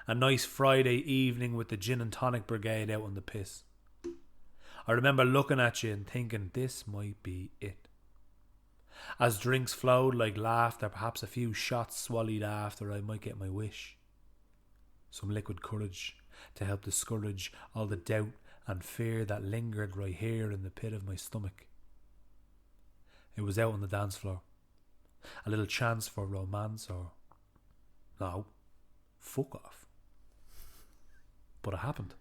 A nice Friday evening with the gin and tonic brigade out on the piss. I remember looking at you and thinking this might be it. As drinks flowed like laughter, perhaps a few shots swallowed after, I might get my wish. Some liquid courage to help discourage all the doubt and fear that lingered right here in the pit of my stomach. It was out on the dance floor. A little chance for romance or... no, fuck off. But it happened.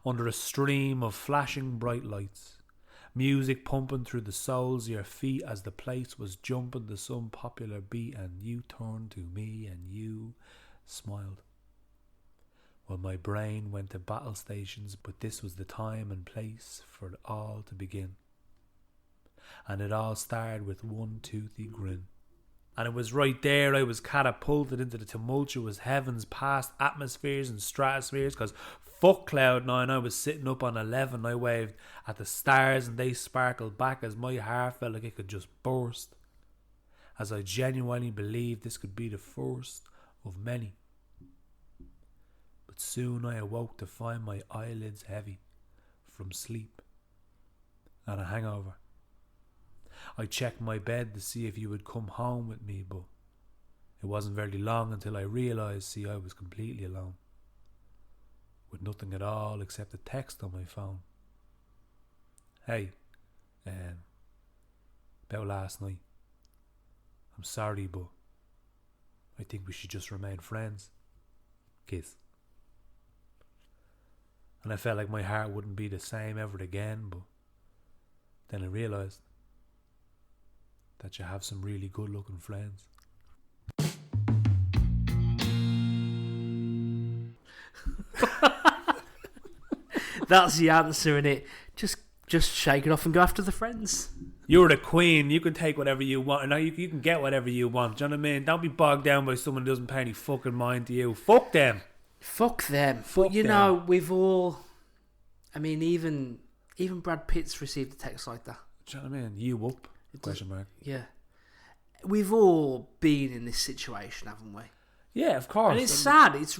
Under a stream of flashing bright lights, music pumping through the soles of your feet as the place was jumping to some popular beat, and you turned to me and you smiled. Well, my brain went to battle stations, but this was the time and place for it all to begin. And it all started with one toothy grin. And it was right there I was catapulted into the tumultuous heavens, past atmospheres and stratospheres, because fuck Cloud9, I was sitting up on 11. I waved at the stars and they sparkled back as my heart felt like it could just burst, as I genuinely believed this could be the first of many. But soon I awoke to find my eyelids heavy from sleep and a hangover. I checked my bed to see if you would come home with me, but It wasn't very long until I realised, I was completely alone. With nothing at all except a text on my phone. Hey, about last night. I'm sorry, but I think we should just remain friends. Kiss. And I felt like my heart wouldn't be the same ever again, but then I realised that you have some really good looking friends. That's the answer, innit? Just shake it off and go after the friends. You're the queen. You can take whatever you want. No, you can get whatever you want. Do you know what I mean? Don't be bogged down by someone who doesn't pay any fucking mind to you. Fuck them. Fuck them. Fuck but you them. know, we've all... I mean, even Brad Pitt's received a text like that. Do you know what I mean? You up? Question mark. Yeah. We've all been in this situation, haven't we? Yeah, of course. And it's sad. It's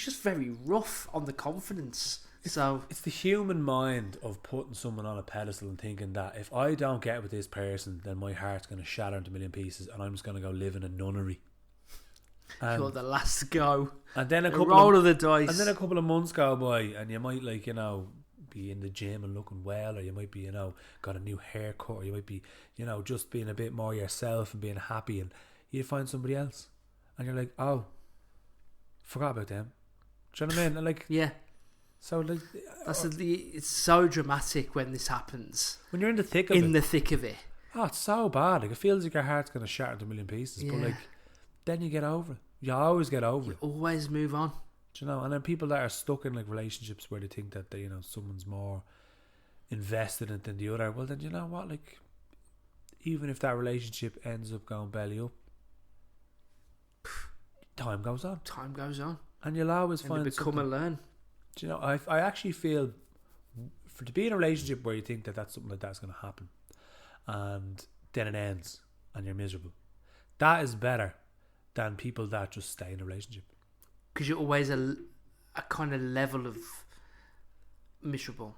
just very rough on the confidence. So it's the human mind of putting someone on a pedestal and thinking that if I don't get with this person, then my heart's going to shatter into a million pieces and I'm just going to go live in a nunnery. You're the last to go. And then a roll of the dice. And then a couple of months go by and you might be in the gym and looking well, or you might be, got a new haircut, or you might be, just being a bit more yourself and being happy, and you find somebody else. And you're like, oh, forgot about them. Do you know what I mean? Like, yeah. So like, it's so dramatic when this happens. When you're in the thick of it. In the thick of it. Oh, it's so bad. Like, it feels like your heart's going to shatter into a million pieces. Yeah. But like, then you get over it. You always get over it. Always move on. Do you know? And then people that are stuck in like relationships where they think that they, someone's more invested in it than the other. Well, then you know what? Like, even if that relationship ends up going belly up, time goes on. Time goes on. And you'll always and find become and learn. Do you know? I actually feel to be in a relationship where you think that that's something like that's going to happen, and then it ends and you're miserable. That is better than people that just stay in a relationship. Because you're always a kind of level of miserable.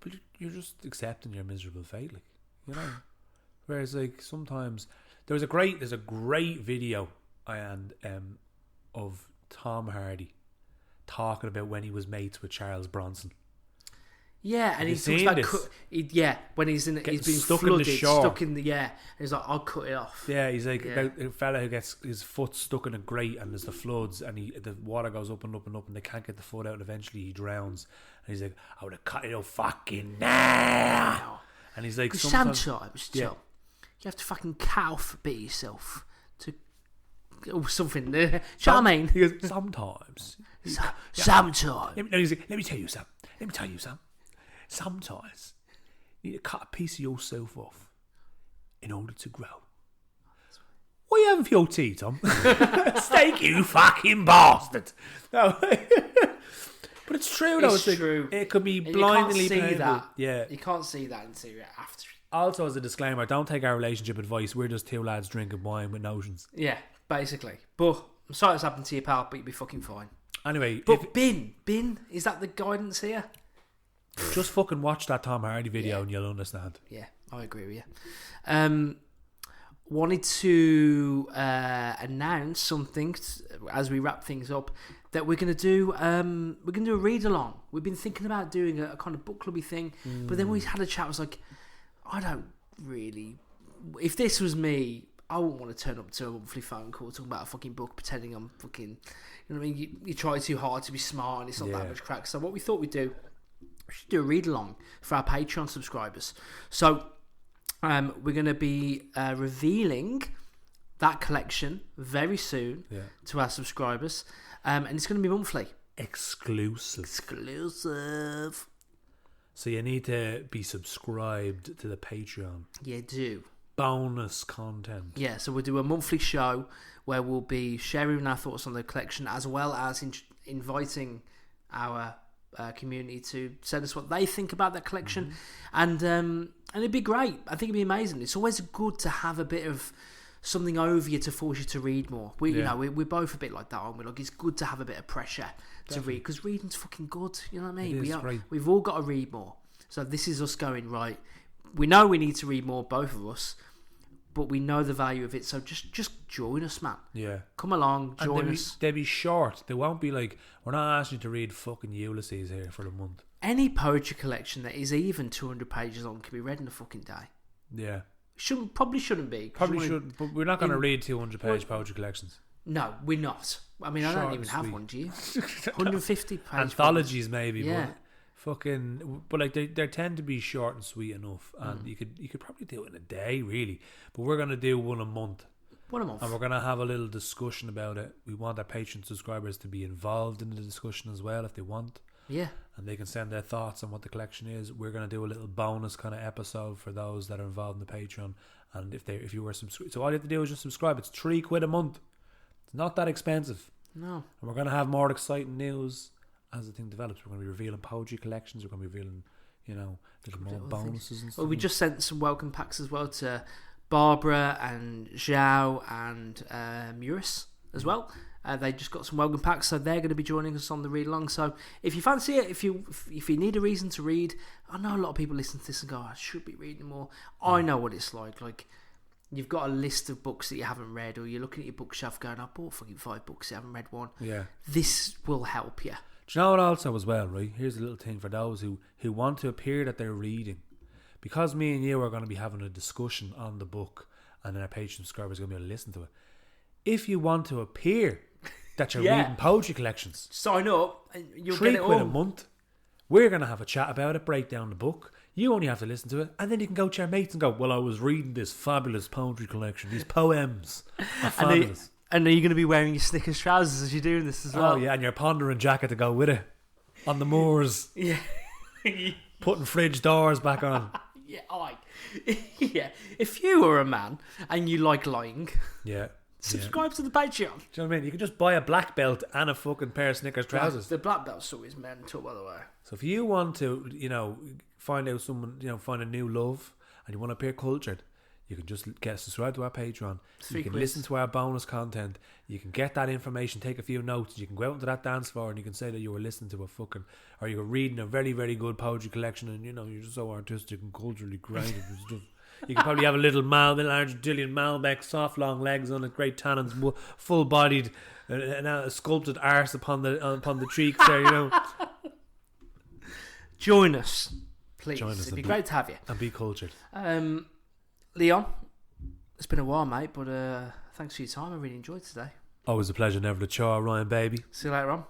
But you're just accepting your miserable fate, like, Whereas like sometimes there's a great video of Tom Hardy talking about when he was mates with Charles Bronson. Yeah, and he talks about when he's been stuck flooded, in the shore. stuck in the and he's like, I'll cut it off. Yeah, he's like about a fella who gets his foot stuck in a grate and there's the floods and the water goes up and up and up and they can't get the foot out and eventually he drowns and he's like, I would have cut it off fucking now. And he's like, sometimes you have to fucking cut off a bit of yourself to something. Do you know what I mean? He goes, sometimes. Sometimes. Let me tell you something. Sometimes you need to cut a piece of yourself off in order to grow. What are you having for your tea, Tom? Steak, you fucking bastard. No. But it's true, though. It's true. It could be blindingly painful. That. Yeah. You can't see that until you're after. Also, as a disclaimer, don't take our relationship advice. We're just two lads drinking wine with notions. Yeah, basically. But I'm sorry it's happened to you, pal, but you'll be fucking fine. Anyway. But bin, is that the guidance here? Just fucking watch that Tom Hardy video and you'll understand. Yeah, I agree with you. Wanted to announce something as we wrap things up that we're going to do. We're going to do a read along. We've been thinking about doing a kind of book clubby thing, but then we had a chat. I was like, I don't really. If this was me, I wouldn't want to turn up to a monthly phone call talking about a fucking book, pretending I'm fucking. You know what I mean? You try too hard to be smart, and it's not that much crack. So what we thought we'd do. We should do a read along for our Patreon subscribers. So we're going to be revealing that collection very soon to our subscribers, and it's going to be monthly. Exclusive. So you need to be subscribed to the Patreon. You do. Bonus content. Yeah, so we'll do a monthly show where we'll be sharing our thoughts on the collection as well as inviting our community to send us what they think about that collection, and it'd be great. I think it'd be amazing. It's always good to have a bit of something over you to force you to read more. We're both a bit like that, aren't we? Like, it's good to have a bit of pressure to read because reading's fucking good. You know what I mean? We've all got to read more. So this is us going right. We know we need to read more, both of us, but we know the value of it. So just join us, man. Yeah. Come along, join us. They'll be short. They won't be like, we're not asking you to read fucking Ulysses here for the month. Any poetry collection that is even 200 pages long can be read in a fucking day. Yeah. Probably shouldn't be. Probably shouldn't, but we're not going to read 200-page poetry collections. No, we're not. I mean, I don't even have one, do you? 150 pages. Anthologies, maybe, Yeah. but fucking, but like they tend to be short and sweet enough, and you could probably do it in a day, really. But we're going to do one a month. One a month. And we're going to have a little discussion about it. We want our Patreon subscribers to be involved in the discussion as well if they want. Yeah. And they can send their thoughts on what the collection is. We're going to do a little bonus kind of episode for those that are involved in the Patreon. And if you were subscribed, so all you have to do is just subscribe. It's £3 a month. It's not that expensive. No. And we're going to have more exciting news as the thing develops. We're going to be revealing poetry collections. We're going to be revealing, little more bonuses and stuff. Well, we just sent some welcome packs as well to Barbara and Zhao and Muris as well. They just got some welcome packs, so they're going to be joining us on the read along. So if you fancy it, if you need a reason to read, I know a lot of people listen to this and go, I should be reading more. I know what it's like. Like, you've got a list of books that you haven't read, or you're looking at your bookshelf going, I bought fucking 5 books, I haven't read one. Yeah. This will help you. Do you know what also as well, right? Here's a little thing for those who want to appear that they're reading. Because me and you are going to be having a discussion on the book, and then our Patreon subscribers are going to be able to listen to it. If you want to appear that you're reading poetry collections, sign up and you'll get it all. £3 a month. We're going to have a chat about it, break down the book. You only have to listen to it, and then you can go to your mates and go, well, I was reading this fabulous poetry collection. These poems are fabulous. And are you going to be wearing your Snickers trousers as you're doing this as well? Oh, yeah, and your pondering jacket to go with it. On the moors. Yeah. Putting fridge doors back on. Yeah. If you were a man and you like lying, subscribe to the Patreon. Do you know what I mean? You can just buy a black belt and a fucking pair of Snickers trousers. The black belt's always mental, by the way. So if you want to, find out someone, find a new love, and you want to appear cultured, you can just get subscribed to our Patreon. You can listen to our bonus content. You can get that information, take a few notes. You can go out into that dance floor and you can say that you were listening to or you were reading a very, very good poetry collection, and you're just so artistic and culturally grounded and stuff. You can probably have a little Argentinian malbec, soft long legs on it, great tannins, full bodied, and a sculpted arse upon the cheeks there. Join us, please. It'd be great to have you. And be cultured. Leon, it's been a while, mate, but thanks for your time. I really enjoyed today. Always a pleasure, never a chore, Ryan, baby. See you later on.